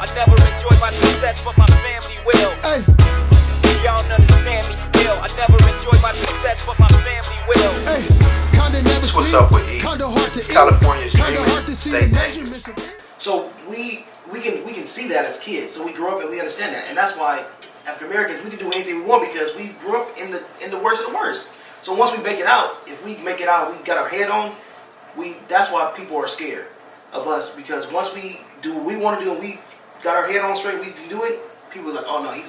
I never enjoy my success, but my family will. Hey. Y'all don't understand me still. I never enjoy my success, but my family will. Hey. That's what's up with E. It's California's dreaming. Stay dangerous. So we can see that as kids. So we grow up and we understand that, and that's why African Americans, we can do anything we want because we grew up in the worst of the worst. So once we make it out, if we make it out, we got our head on. That's why people are scared of us, because once we do what we want to do and we got our head on straight, we can do it. People are like, oh no, he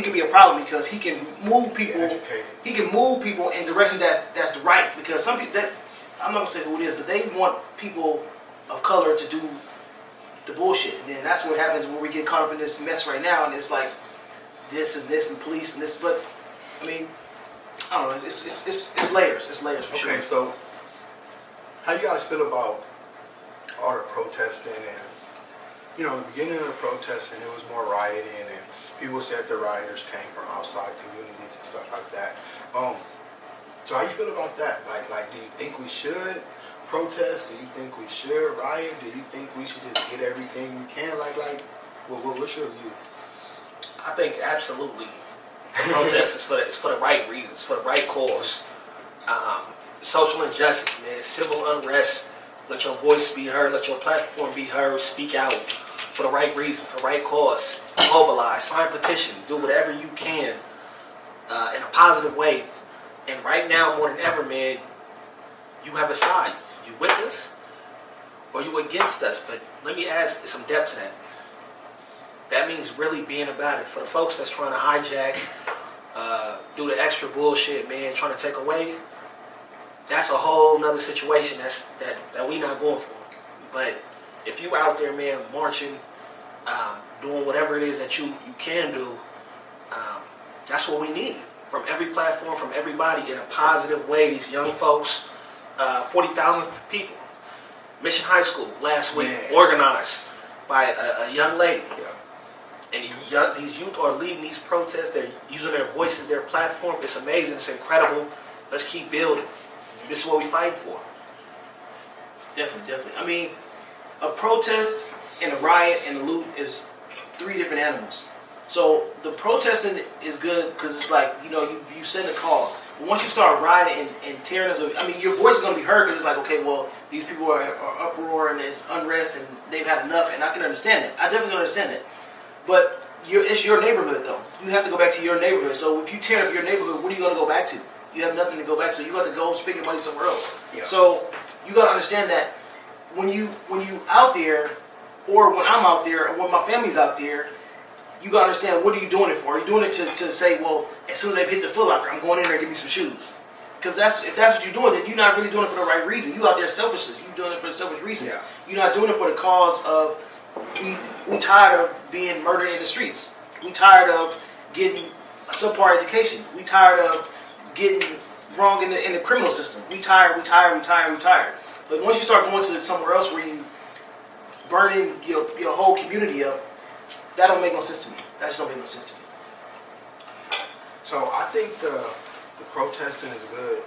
can be a problem because he can move people. He can move people in direction that's right. Because some people, I'm not gonna say who it is, but they want people of color to do the bullshit, and then that's what happens when we get caught up in this mess right now. And it's like this and police and this, but I mean, I don't know. It's layers. It's layers for sure. Okay, so how you guys feel about all the protesting and, in the beginning of the protesting, it was more rioting and people said the rioters came from outside communities and stuff like that. So how you feel about that? Like, do you think we should protest? Do you think we should riot? Do you think we should just get everything we can? What's your view? I think absolutely. Protest is for the right reasons, for the right cause. Social injustice, man, civil unrest. Let your voice be heard. Let your platform be heard. Speak out for the right reason, for the right cause. Mobilize, sign petitions, do whatever you can in a positive way. And right now, more than ever, man, you have a side. You with us or you against us? But let me add some depth to that. That means really being about it. For the folks that's trying to hijack, do the extra bullshit, man, trying to take away, that's a whole nother situation that we not going for. But if you out there, man, marching, doing whatever it is that you can do, that's what we need. From every platform, from everybody, in a positive way. These young folks, 40,000 people. Mission High School last week, organized by a young lady. And these youth are leading these protests. They're using their voices, their platform. It's amazing. It's incredible. Let's keep building. This is what we fight for. Definitely. I mean, a protest and a riot and a loot is three different animals. So the protesting is good because it's like, you send a cause. But once you start rioting and tearing us, I mean, your voice is going to be heard because it's like, okay, well, these people are uproar and there's unrest and they've had enough, and I can understand that. I definitely understand that. But it's your neighborhood, though. You have to go back to your neighborhood. So if you tear up your neighborhood, what are you going to go back to? You have nothing to go back to. You got to go spend your money somewhere else. Yeah. So you got to understand that when you out there, or when I'm out there, or when my family's out there, you got to understand, what are you doing it for? Are you doing it to say, well, as soon as they hit the Foot Locker, I'm going in there and get me some shoes? Because if that's what you're doing, then you're not really doing it for the right reason. You out there selfishness. You're doing it for selfish reasons. Yeah. You're not doing it for the cause of, we tired of being murdered in the streets. We tired of getting a subpar education. We tired of getting wrong in the criminal system. We tired. But once you start going to somewhere else where you burning your whole community up, that don't make no sense to me. That just don't make no sense to me. So I think the protesting is good.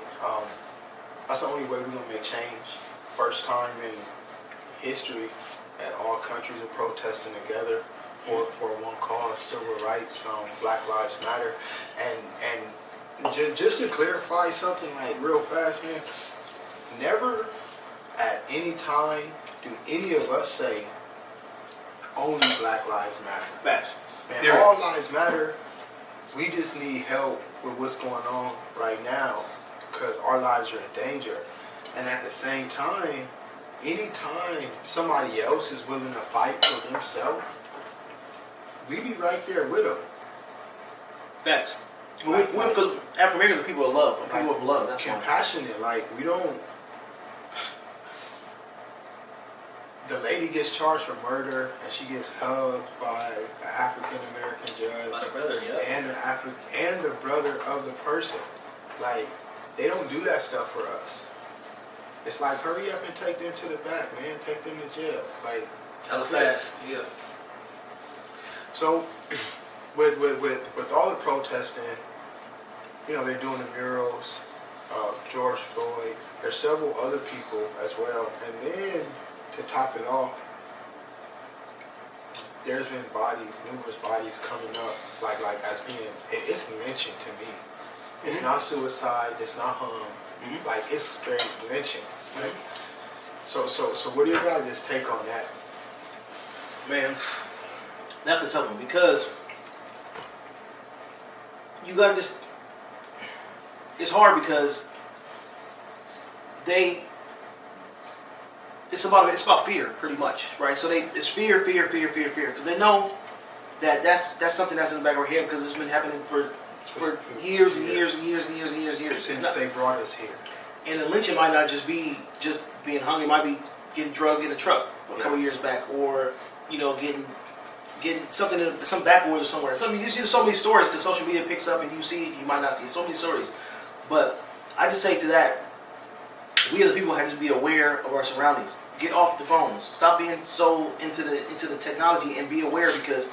That's the only way we're gonna make change. First time in history that all countries are protesting together for one cause, civil rights, Black Lives Matter, and just to clarify something real fast, man. Never at any time do any of us say only Black Lives Matter. Facts. Man, all lives matter. We just need help with what's going on right now because our lives are in danger. And at the same time, anytime somebody else is willing to fight for themselves, we be right there with them. Facts. Because African Americans are people of love. People of love. That's compassionate. We don't. The lady gets charged for murder, and she gets hugged by an African American judge, by the brother, and the brother of the person. They don't do that stuff for us. It's like, hurry up and take them to the back, man. Take them to jail. That's fast. Yeah. So, with all the protesting, they're doing the murals, George Floyd. There's several other people as well, and then to top it off, there's been numerous bodies coming up, like as being, it's lynching to me. It's not suicide. It's not harm. Like, it's straight lynching. Like, so what do you guys' take on that? Man, that's a tough one because you got this. It's hard because it's about fear pretty much, right? So it's fear because they know that's something that's in the back of our head because it's been happening for years and years and years and years and years and years Since they brought us here. And the lynching might not just be being hung; it might be getting drugged in a truck a couple years back, or getting something in some backwoods or somewhere. So you see so many stories because social media picks up and you see it, you might not see it. So many stories, but I just say to that, we as people have to just be aware of our surroundings. Get off the phones. Stop being so into the technology and be aware because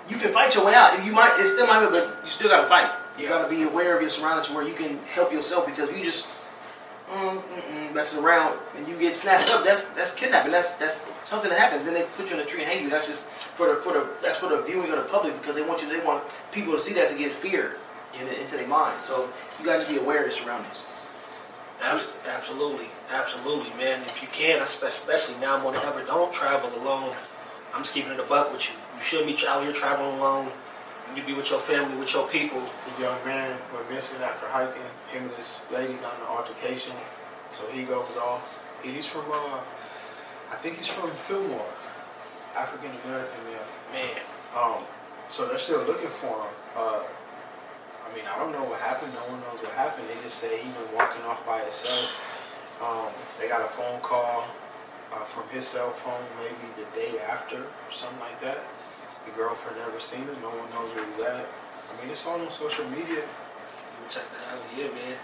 you can fight your way out. It still might be, but you still got to fight. You got to be aware of your surroundings where you can help yourself because if you just messing around and you get snatched up, that's kidnapping. That's something that happens. Then they put you in a tree and hang you. That's just for the viewing of the public because they want people to see that to get fear into their mind. So you guys be aware of your surroundings. Absolutely, man. If you can, especially now more than ever, don't travel alone. I'm just keeping it a buck with you. You shouldn't be out here traveling alone. You be with your family, with your people. The young man went missing after hiking. Him and this lady got in an altercation. So he goes off. He's from, I think he's from Fillmore, African American male. Man. So they're still looking for him. I mean, I don't know what happened. No one knows what happened. They just say he been walking off by himself. They got a phone call from his cell phone maybe the day after or something like that. The girlfriend never seen him. No one knows where he's at. I mean, it's all on social media. Check that out, yeah, man.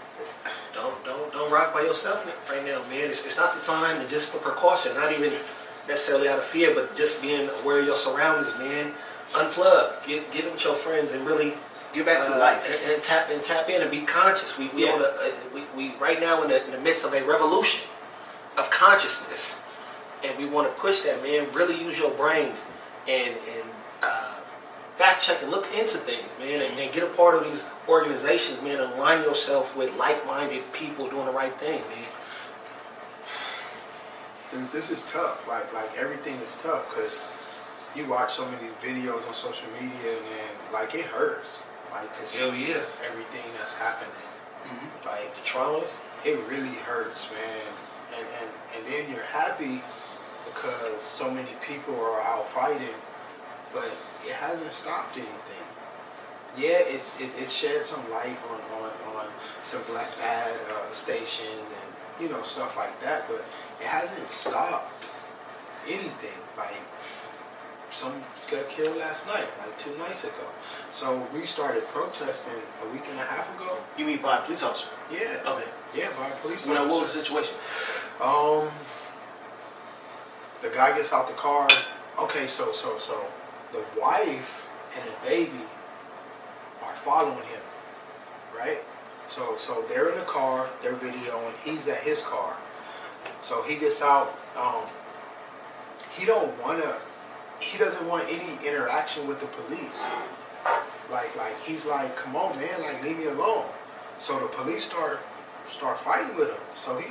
Don't rock by yourself right now, man. It's not the time, and just for precaution, not even necessarily out of fear, but just being aware of your surroundings, man. Unplug, get with your friends, and really get back to life and tap in and be conscious. We right now in the midst of a revolution of consciousness, and we want to push that, man. Really use your brain and fact check and look into things, man, and get a part of these organizations, man, and align yourself with like-minded people doing the right thing, man. Dude, this is tough. Like everything is tough because you watch so many videos on social media and like it hurts. Like to see everything that's happening. Like the trauma, it really hurts, man. And then you're happy because so many people are out fighting, but it hasn't stopped anything. Yeah, it shed some light on some black bad stations and stuff like that, but it hasn't stopped anything. Like some got killed last night, like 2 nights ago. So we started protesting a week and a half ago. You mean by a police officer? Yeah. Okay. Yeah, by a police What officer. was the situation? The guy gets out the car. Okay, so the wife and the baby are following him, right? So they're in the car, they're videoing. He's at his car. So he gets out. He doesn't want any interaction with the police. Like he's like, come on, man, like leave me alone. So the police start fighting with him. So he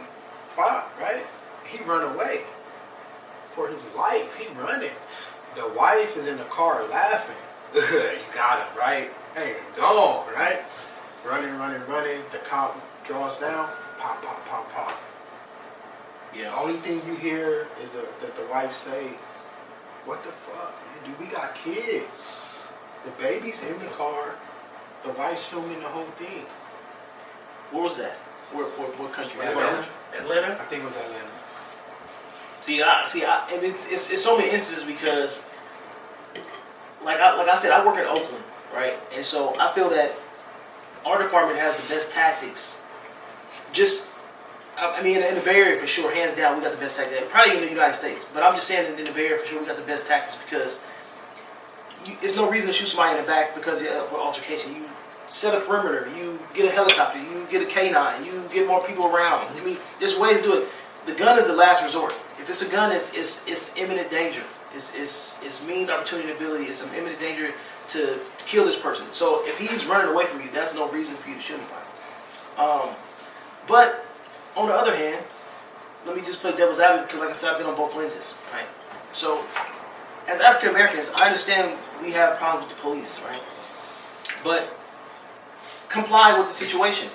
fought, right? He run away for his life. He running. The wife is in the car laughing. You got him, right? Hey, gone, right? Running. The cop draws down. Pop. Yeah. The only thing you hear is that the wife say, what the fuck, man? Dude, we got kids. The baby's in the car. The wife's filming the whole thing. Where was that? What country? Atlanta. I think it was Atlanta. And it's so many instances because, like I said, I work in Oakland, right? And so I feel that our department has the best tactics. I mean, in the Bay Area for sure, hands down, we got the best tactics. Probably in the United States, but I'm just saying that in the Bay Area for sure, we got the best tactics because there's no reason to shoot somebody in the back because of an altercation. You set a perimeter, you get a helicopter, you get a K9, you get more people around. I mean, there's ways to do it. The gun is the last resort. If it's a gun, it's imminent danger. It's means, opportunity, and ability. It's some imminent danger to kill this person. So if he's running away from you, that's no reason for you to shoot anybody. But on the other hand, let me just play devil's advocate because, like I said, I've been on both lenses, right? So as African Americans, I understand we have problems with the police, right? But comply with the situation.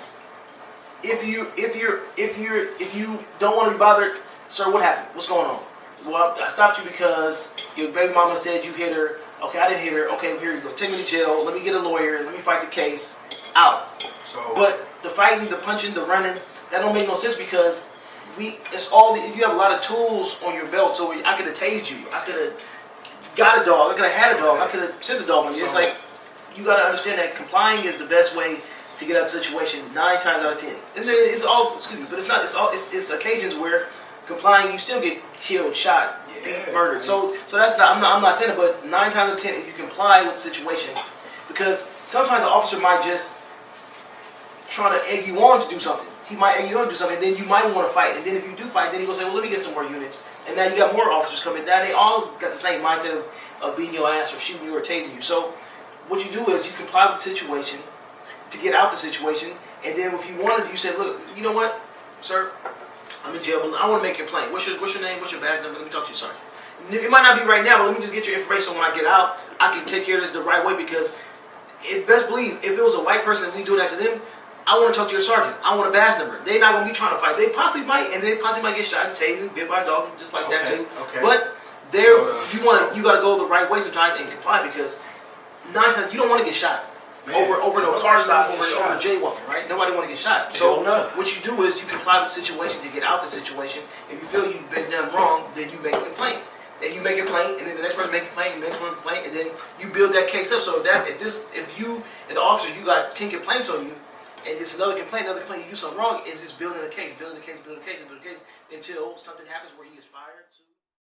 If you don't want to be bothered, sir, what happened? What's going on? Well, I stopped you because your baby mama said you hit her. Okay, I didn't hit her. Okay, here you go. Take me to jail. Let me get a lawyer. Let me fight the case. Out. So, But the fighting, the punching, the running, that don't make no sense because it's all you have a lot of tools on your belt. So I could have tased you. I could have got a dog. I could have had a dog. I could have sent a dog on you. It's like you got to understand that complying is the best way to get out of the situation 9 times out of 10. And then it's all, excuse me, but it's not. It's occasions where complying, you still get killed, shot, beat, murdered. So that's not. I'm not saying it, but 9 times out of 10, if you comply with the situation, because sometimes an officer might just try to egg you on to do something. He might egg you on to do something, and then you might want to fight. And then if you do fight, then he will say, well, let me get some more units. And now you got more officers coming. Now they all got the same mindset of beating your ass or shooting you or tasing you. So what you do is you comply with the situation to get out the situation. And then if you wanted to, you say, look, you know what, sir? I'm in jail, but I want to make a complaint. What's your name? What's your badge number? Let me talk to you, sir. It might not be right now, but let me just get your information so when I get out, I can take care of this the right way because best believe, if it was a white person and we doing that to them, I want to talk to your sergeant. I want a badge number. They're not going to be trying to fight. They possibly might, and they possibly might get shot and tased and bit by a dog just like that too. Okay. But you got to go the right way sometimes and comply because 9 times you don't want to get shot. Over no car stop, over jaywalking, right? Nobody want to get shot. So what you do is you comply with the situation to get out the situation. If you feel you've been done wrong, then you make a complaint. And you make a complaint, and then the next person make a complaint, and the next person complaint, and then you build that case up. So if you and the officer, you got 10 complaints on you, and it's another complaint, you do something wrong, is just building a case until something happens where he is fired.